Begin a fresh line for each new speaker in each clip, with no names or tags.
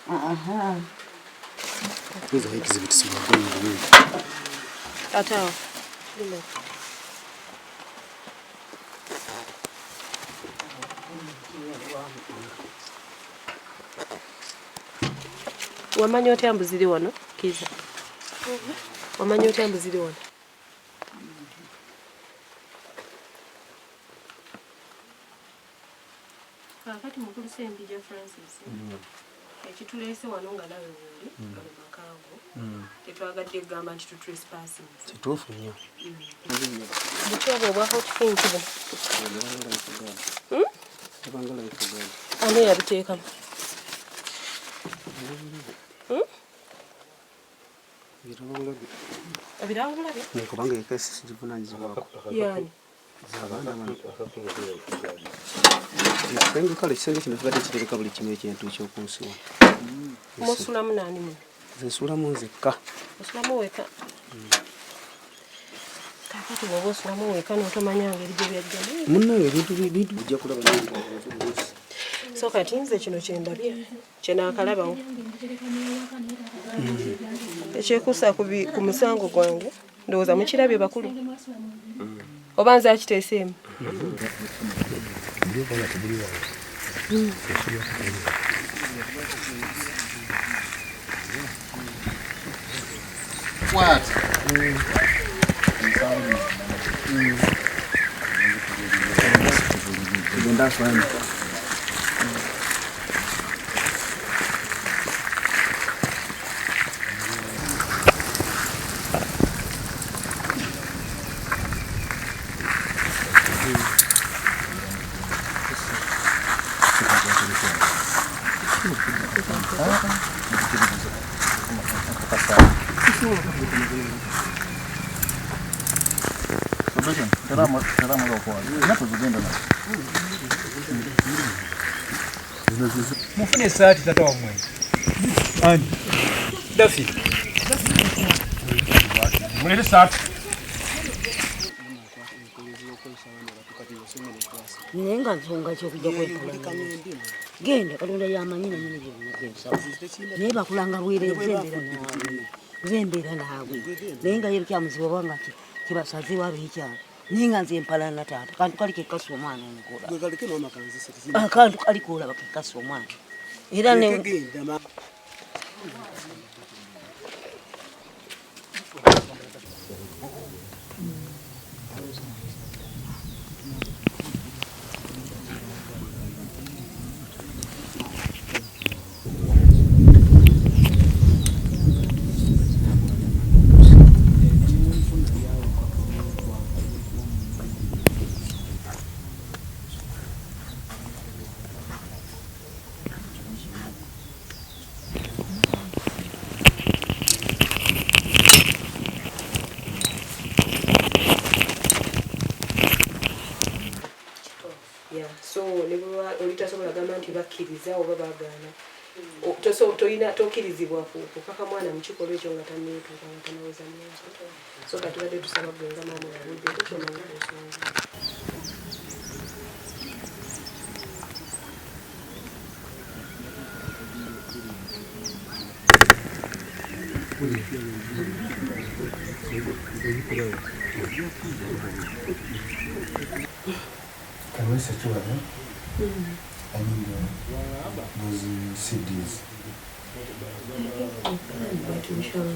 Aha.
Hizo hizi vitu si mdogo.
Tata. Wamanyi otya mbu ziri wano kiza? Wamanyi otya mbu ziri wano? Kakati mukulu Sembija Francis. Ekituleese wano nga nawe wuli nga mu makaago. Tetwagadde kugamba nti tutrespassing.
Kituufu nnyo.
Bukyobwa obwako kifunki buno.
Ebangala ekugala.
Ani yabiteekamu? Ebirabulabe?
Kubanga ekesi kivunaanyizibwako.
Yani.
Ekisenge kino kibadde kitereka buli kimu ekintu ekyokunsi wano.
Musulamu nani muno?
Nsulamu nzekka.
Osulamu weka. Kakati bw'oba osulamu weka n'otomanya ngeri gye byajjamu.
Munnaye ebintu bijja kulaba n'ebintu.
So kati nze kino kye ndabye kye naakalabawo. Ekyekuusa ku musango gwange ndowooza mukirabye bakulu. Oba nze akiteeseemu.
What?
That's fine.
Mufune saati tata wamwe. Ani. Dafi. Mulele saati.
Nenga nsonga kyokujja kwekula. Genda Katonda yamanyi na nyine byensawo. Naye bakulanga bwire zembeera naawe. Naye nga yeri kyamuziba bwanga kibasaze wabo ekyalo. Ninga nze empalana taata kantu kali kekasi omwana omukola.
Gwe kaleke n'amakanzi se.
Akantu kali koolaba kekasi omwana. Era ne bakkiriza oba baagaana tokirizibwa kukaka mwana mu kikolwa ekyo nga tanneetuuka nga tanaweza myezi so kati badde tusaba gwenga maama yabudde tukyomanya ensonga.
Can we set you up? I need those CDs.
But we shall,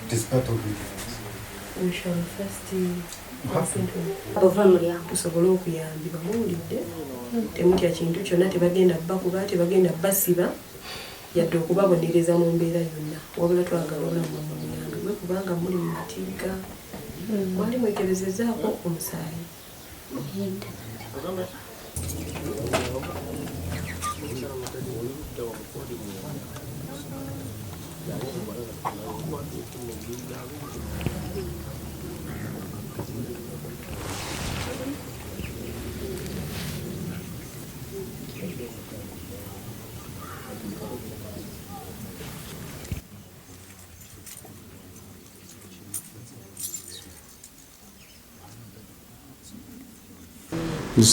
It is part of it.
we shall first listen to tusobole okuyambibwa muwulidde temutya kintu kyonna tebagenda bakuba tebagenda basiba yadde okubabonereza mu mbeera yonna wabula twagala obulamu mu muyambibwe kubanga muli mu matigga mwali mwekebezezaako omusaayi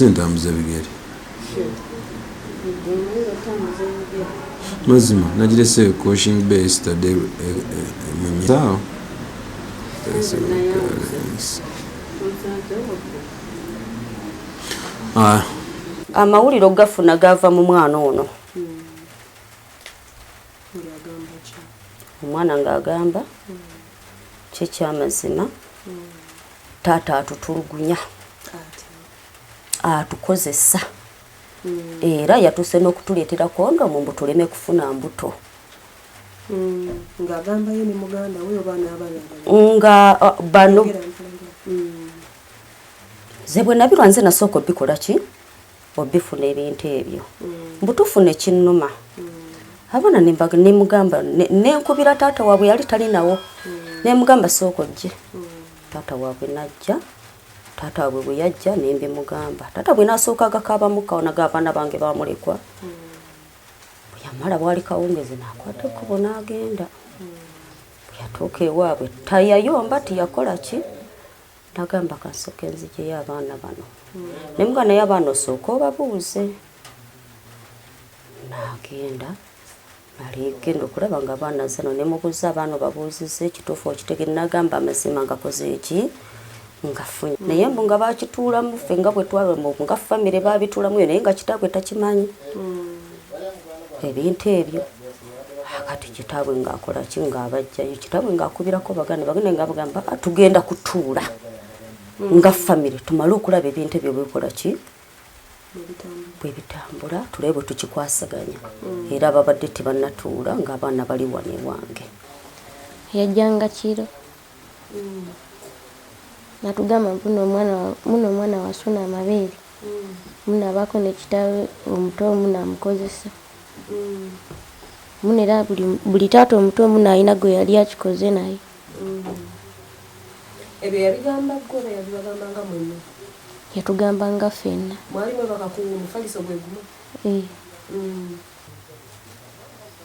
Ntambuza bigere mazima nagirese coaching based today sawa
amawulire ogafuna gava mu mwana ono omwana ng'agamba kyekyamazima taata atutulugunya atukozesa era yatuse n'okutuleetera kondomu mbu tuleme kufuna mbuto
ng'agambayo ne muganda we oba n'abaana
nga bano ze bwe nabirwa nze nasooka obikola ki obifuna ebintu ebyo mbu tufune kinnuma abaana ne mugamba nenkubira taata waabwe yali talinawo ne mugamba sooka ojje taata waabwe najja taata waabwe bwe yajja nembe mugamba taata bwe nasooka agakaabamuka onaga abaana bange bamulekwa bwe yamala bwali kawungezi nakwata ekkubo n'agenda bwe yatuuka ewaabwe tayayomba tiyakola ki nagamba kansooka enzigyeyo abaana bano ne mugamba naye abaana osooka obabuuze n'agenda naligenda okulaba nga abaana zano ne mubuuza abaana obabuuziza ekituufu okitegere nagamba amazima ngakoze eki ngafunye naye mbu nga bakituulamu ffe nga bwe twalemu nga famire babituulamu yo naye nga kitaabwe takimanyi ebintu ebyo akati kitaabwe ng'akola ki ng'abajjayo kitaabwe ng'akubirako bagane nga bagamba tugenda kutuula nga famire tumale okulaba ebintu ebyo bwekola ki bwe bitambula tulabe bwe tukikwasaganya era ababadde tebannatuula ng'abaana bali wano ewange
yajjanga kiro natugamba muno omwana wasuna amabeere munabaako nekitawe omuto munamukozesa muno era buli taata omuto muno alina gwe yali akikoze naye
ebyo yabigamba gwe oba yabibagambanga mwenna
yatugambanga ffenna
mwali mwebaka ku mufaliso gwe gumu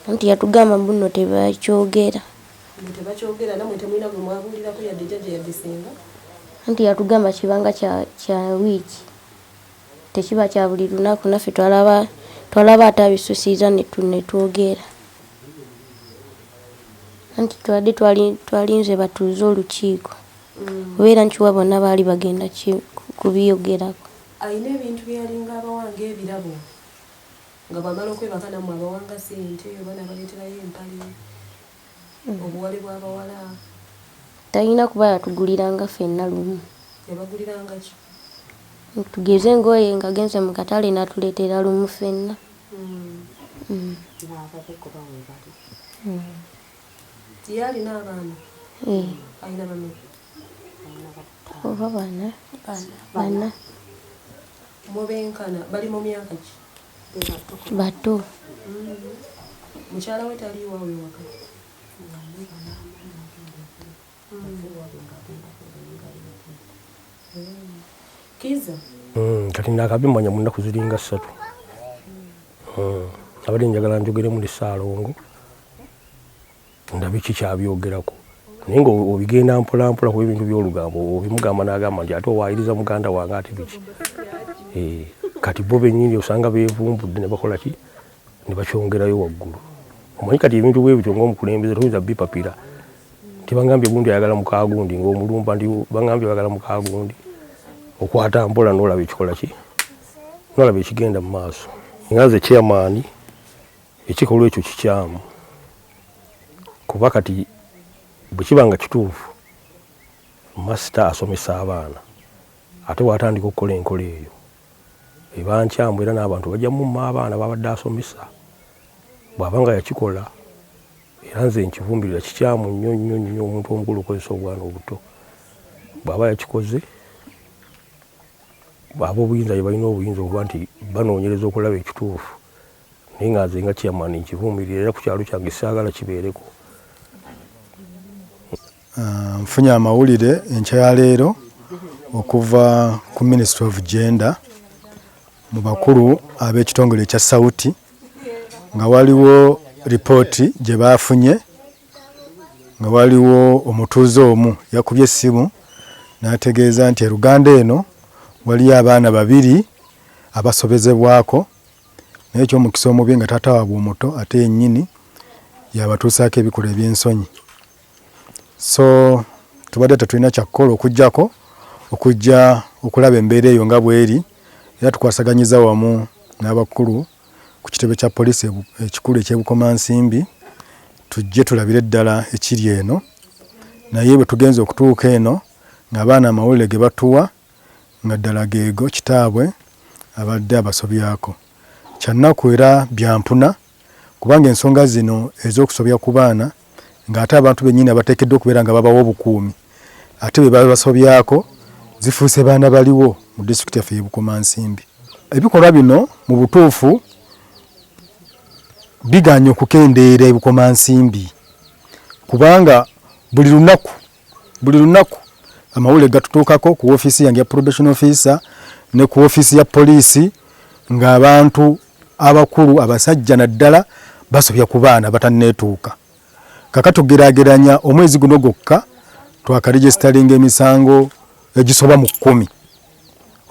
anti yatugamba muno tebakyogera
tebakyogera namwe temulina gwe mwabuulirako yadde jjajja yadde singa
anti yatugamba kibanga kya wiiki tekiba kya buli lunaku naffe twalaba ate abisusiiza netwogera anti twadde twalinze batuuze olukiiko obeera nkiwa bonna baali bagenda kubiyogerako
ayina ebintu byalinga abawange ebirabo nga bamala okwebaka nammwe abawanga sente oba nabaleeterayo empale obuwale bw'abawala
talina kuba yatuguliranga ffenna lumu
yabaguliranga ki
tugeze ngoye nga genze mu katale natuleetera lumu ffenna
yalina abaana alina bame
oba bana
mubenkana bali mu myaka ki
bato
mukyala we taliiwawe waka kiza
kati nakabimanya mu nnaku ziringa 3 abadde njagala njogere muli Ssaalongo ndabe kikyabyogerako naye nga obigenda mpolampola ku ebintu by'olugambo obimugamba n'agamba nti ate owaayiriza muganda wange ate biki kati bo bennyini osanga beevumbudde ne bakola ki ne bakyongerayo waggulu omanyi kati ebintu bwe bityo ng'omukulembeze toyinza bipapira tibangambye gundi ayagala mukagundi ng'omulumba ndi bangambye ayagala mukagundi okwata mpola n'olaba ekikola ki n'olaba ekigenda mu maaso nga nze chairman ekikolwa ekyo kikyamu kuba kati bwe kiba nga kituufu masita asomesa abaana ate bw'atandika okukola enkola eyo eba nkyamu era n'abantu bajja mumma abaana babadde asomesa bw'aba nga yakikola era nze nkivumbirira kikyamu nnyo nnyo nnyo omuntu omukulu okozesa obwana obuto bw'aba yakikoze aba obuyinza bye balina obuyinza okuba nti banoonyereza okulaba ekituufu naye nga nze nga chairman nkivumbirira era ku kyalo kyange saagala kibeereko.
Nfunye amawulire enkya ya leero okuva ku Ministry of Gender mu bakulu ab'ekitongole ekya Sauti nga waliwo ripooti gye baafunye nga waliwo omutuuze omu yakubye essimu n'ategeeza nti Uganda eno waliyo abaana 2 abasobezebwako naye ekyomukisa omubi nga taata waabwe omuto ate yennyini yabatuusaako ebikolwa eby'ensonyi. So tubadde tetulina kyakukola okujjako okujja okulaba embeera eyo nga bweri era tukwasaganyiza wamu n'abakulu ku kitebe kya poliisi ekikulu eky'ebukomansimbi tujje tulabire ddala ekiri eno naye bwe tugenze okutuuka eno ng'abaana amawulire ge batuwa nga ddala geego kitaabwe abadde abasobyako kyannaku era byampuna kubanga ensonga zino ez'okusobya ku baana ng'ate abantu bennyini abateekeddwa okubeera nga babawa obukuumi ate bwe babasobyako zifuuse baana baliwo mu disitulikiti yaffe y'ebukomansimbi. Ebikolwa bino mu butuufu biganye okukendeera ebukomansimbi kubanga buli lunaku amawulire gatutuukako ku ofiisi yange ya probation officer ne ku ofiisi ya poliisi ng'abantu abakulu abasajja naddala basobya ku baana batanneetuuka. Kaka tugeraageranya omwezi guno gwokka twakaregisitalinga emisango egisoba mu 10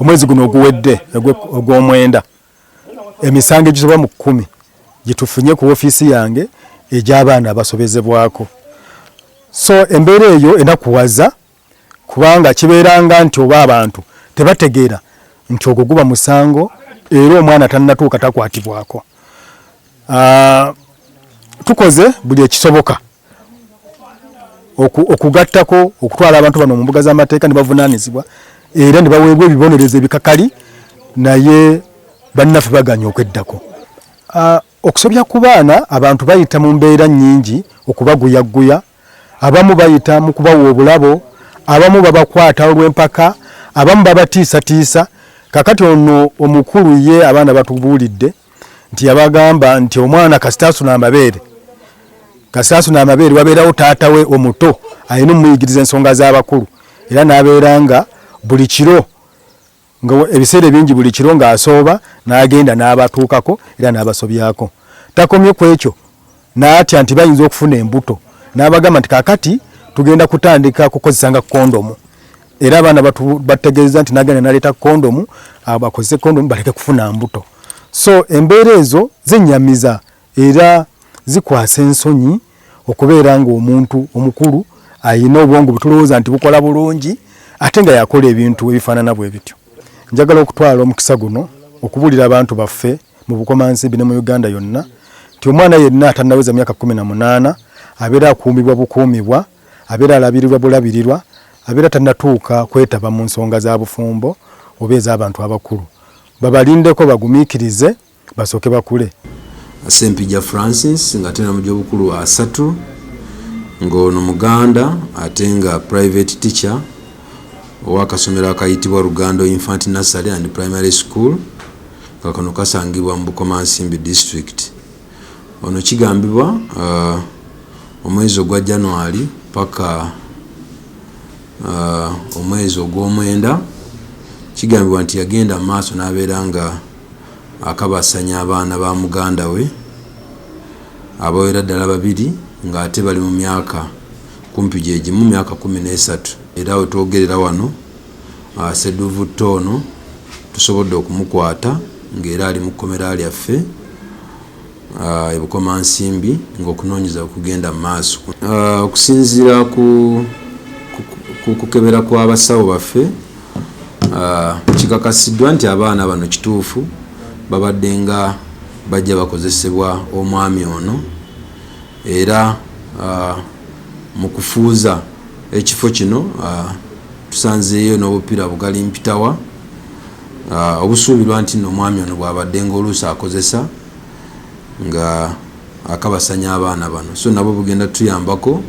omwezi guno oguwedde ogw'omwenda emisango egisoba mu 10 gitufunye ku ofiisi yange egy'abaana abasobezebwako. So embeera eyo enakuwaza kubanga kibeeranga nti oba abantu tebategeera nti ogwo guba musango era omwana tannatuuka takwatibwako. Tukoze buli ekisoboka okugattako okutwala abantu bano mu mbuga z'amateeka ne bavunaanizibwa era ne baweebwa ebibonerezo ebikakali naye bannaffe baganye okweddako. Okusobya ku baana abantu bayita mu mbeera nnyingi okubaguyaguya, abamu bayita mu kubawa obulabo, abamu babakwata olw'empaka, abamu babatiisatiisa. Kakati ono omukulu ye abaana batubuulidde nti yabagamba nti omwana kasitaasuna amabeere wabeerawo taata we omuto alina omuyigiriza ensonga z'abakulu era n'abeera nga buli kiro ebiseera bingi buli kiro ng'asooba n'agenda n'abatuukako era n'abasobyako. Takomye ku ekyo n'atya nti bayinza okufuna embuto n'abagamba nti kaakati tugenda kutandika kukozesanga kondomu era abaana bategeeza nti nagenda naleeta kondomu abakozese kondomu baleke kufuna mbuto. So embeera ezo zennyamiza era zikwasa ensonyi okubeera ng'omuntu omukulu ayina obwongo butulowooza nti bukola bulungi ate nga yakola ebintu ebifaanana bwe bityo. Njagala okutwala omukisa guno okubuulira abantu baffe mu Bukomansimbi ne mu Uganda yonna nti omwana yenna atannaweza myaka 18 abeera akuumibwa bukuumibwa, abeera alabirirwa bulabirirwa, abeera tannatuuka kwetaba mu nsonga za bufumbo oba ez'abantu abakulu. Babalindeko bagumiikirize basooke bakule.
Sempija Francis nga tena mu gy'obukulu 3 ng'ono Muganda ate nga private teacher ow'akasomero akayitibwa Rugando Infant Nursery and Primary School kakano kasangibwa mu Bukomansimbi District. Ono kigambibwa omwezi ogwa January paka omwezi ogw'omwenda kigambibwa nti yagenda maaso n'abeera nga akabasanya abaana ba muganda we abawera ddala 2 ng'ate bali mu myaka kumpi gye gimu myaka 13 era we twogerera wano Seduvu Toono tusobodde okumukwata ng'era ali mu kkomera lyaffe ebukomansimbi ng'okunoonyeza okugenda mu maaso. Okusinziira ku kukebera kw'abasawo baffe, kikakasiddwa nti abaana bano kituufu babadde nga bajja bakozesebwa omwami ono, era mu kufuuza ekifo kino tusanzeeyo n'obupiira bugali mpitawa obusuubirwa nti nno omwami ono bw'abadde ng'oluusi akozesa nga akabasanya abaana bano, so nabo bugenda tuyambako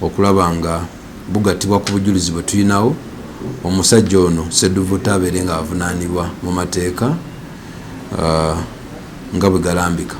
okulaba nga bugattibwa ku bujulizi bwe tulinawo, omusajja ono Ssedduvuta abeere nga avunaanibwa mu mateeka nga bwe galambika.